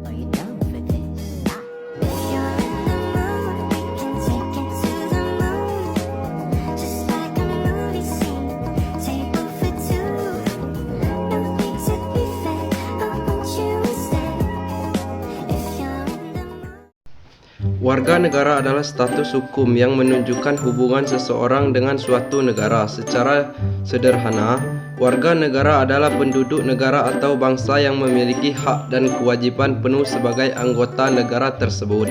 Are you down for this? If you're in the mood, we can take it to the moon. Just like a movie scene, table for two. No need to be fake, I want you to stay. If you're in the mood. Warga negara adalah status hukum yang menunjukkan hubungan seseorang dengan suatu negara. Secara sederhana, warga negara adalah penduduk negara atau bangsa yang memiliki hak dan kewajiban penuh sebagai anggota negara tersebut.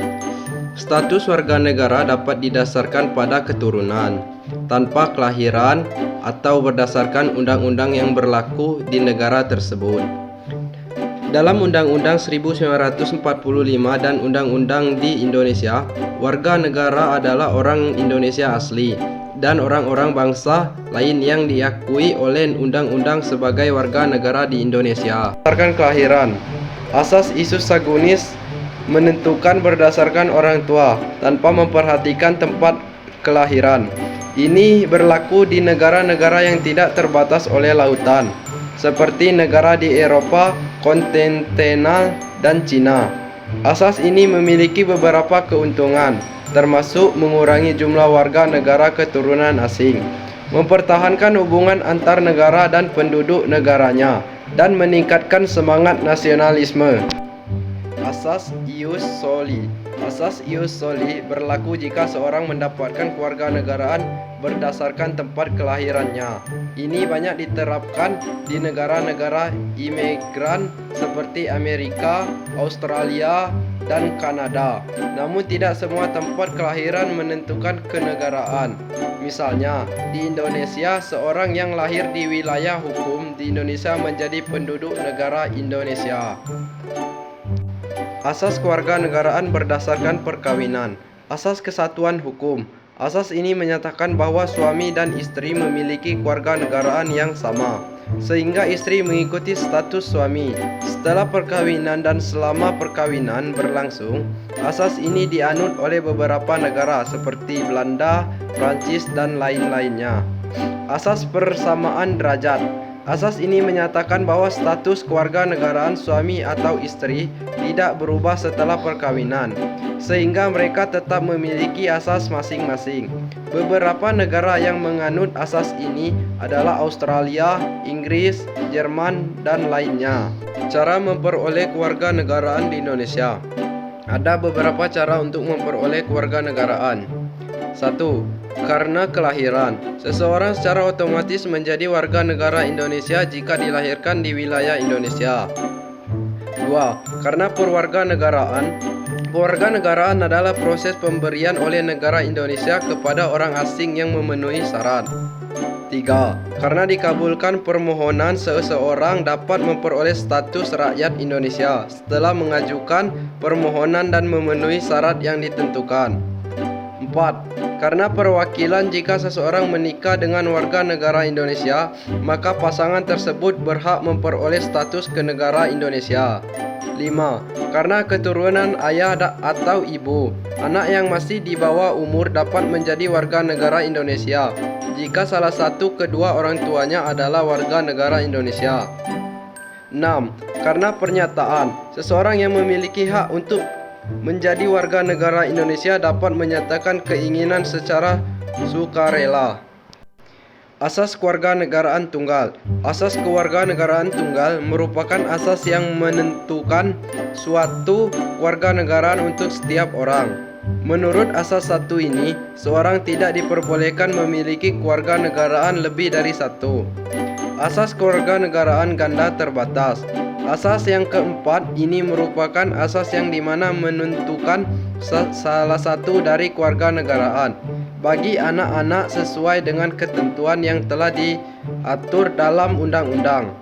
Status warga negara dapat didasarkan pada keturunan, tanpa kelahiran, atau berdasarkan undang-undang yang berlaku di negara tersebut. Dalam Undang-Undang 1945 dan Undang-Undang di Indonesia, warga negara adalah orang Indonesia asli dan orang-orang bangsa lain yang diakui oleh undang-undang sebagai warga negara di Indonesia. Berdasarkan kelahiran, asas ius sanguinis menentukan berdasarkan orang tua tanpa memperhatikan tempat kelahiran. Ini berlaku di negara-negara yang tidak terbatas oleh lautan, seperti negara di Eropa kontinental dan Cina. Asas ini memiliki beberapa keuntungan, termasuk mengurangi jumlah warga negara keturunan asing, mempertahankan hubungan antar negara dan penduduk negaranya, dan meningkatkan semangat nasionalisme. Asas ius soli. Asas ius soli berlaku jika seorang mendapatkan kewarganegaraan berdasarkan tempat kelahirannya. Ini banyak diterapkan di negara-negara imigran seperti Amerika, Australia, dan Kanada. Namun tidak semua tempat kelahiran menentukan kenegaraan. Misalnya, di Indonesia, seorang yang lahir di wilayah hukum di Indonesia menjadi penduduk negara Indonesia. Asas kewarganegaraan berdasarkan perkawinan. Asas kesatuan hukum. Asas ini menyatakan bahwa suami dan istri memiliki kewarganegaraan yang sama, sehingga istri mengikuti status suami setelah perkawinan dan selama perkawinan berlangsung. Asas ini dianut oleh beberapa negara seperti Belanda, Prancis, dan lain-lainnya. Asas persamaan derajat. Asas ini menyatakan bahwa status kewarganegaraan suami atau istri tidak berubah setelah perkawinan, sehingga mereka tetap memiliki asas masing-masing. Beberapa negara yang menganut asas ini adalah Australia, Inggris, Jerman, dan lainnya. Cara memperoleh kewarganegaraan di Indonesia. Ada beberapa cara untuk memperoleh kewarganegaraan. 1. Karena kelahiran. Seseorang secara otomatis menjadi warga negara Indonesia jika dilahirkan di wilayah Indonesia. 2. Karena perwarganegaraan. Perwarganegaraan adalah proses pemberian oleh negara Indonesia kepada orang asing yang memenuhi syarat. 3. Karena dikabulkan permohonan, seseorang dapat memperoleh status rakyat Indonesia setelah mengajukan permohonan dan memenuhi syarat yang ditentukan. 4. Karena perwakilan, jika seseorang menikah dengan warga negara Indonesia, maka pasangan tersebut berhak memperoleh status kenegara Indonesia. 5. Karena keturunan ayah atau ibu, anak yang masih di bawah umur dapat menjadi warga negara Indonesia jika salah satu kedua orang tuanya adalah warga negara Indonesia. 6. Karena pernyataan, seseorang yang memiliki hak untuk menjadi warga negara Indonesia dapat menyatakan keinginan secara sukarela. Asas kewarganegaraan tunggal. Asas kewarganegaraan tunggal merupakan asas yang menentukan suatu kewarganegaraan untuk setiap orang. Menurut asas satu ini, seorang tidak diperbolehkan memiliki kewarganegaraan lebih dari satu. Asas kewarganegaraan ganda terbatas. Asas yang keempat ini merupakan asas yang dimana menentukan salah satu dari kewarganegaraan bagi anak-anak sesuai dengan ketentuan yang telah diatur dalam undang-undang.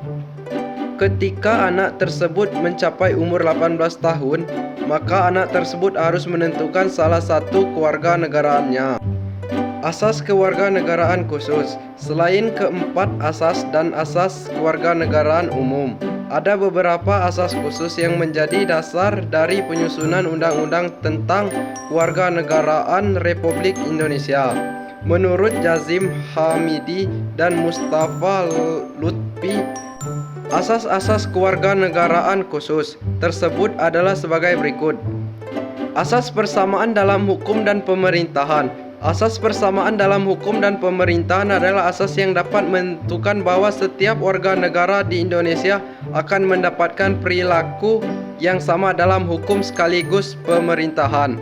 Ketika anak tersebut mencapai umur 18 tahun, maka anak tersebut harus menentukan salah satu kewarganegaraannya. Asas kewarganegaraan khusus. Selain keempat asas dan asas kewarganegaraan umum, ada beberapa asas khusus yang menjadi dasar dari penyusunan undang-undang tentang kewarganegaraan Republik Indonesia. Menurut Jazim Hamidi dan Mustafa Lutfi, Asas-asas kewarganegaraan khusus tersebut adalah sebagai berikut. Asas persamaan dalam hukum dan pemerintahan. Asas persamaan dalam hukum dan pemerintahan adalah asas yang dapat menentukan bahwa setiap warga negara di Indonesia akan mendapatkan perilaku yang sama dalam hukum sekaligus pemerintahan.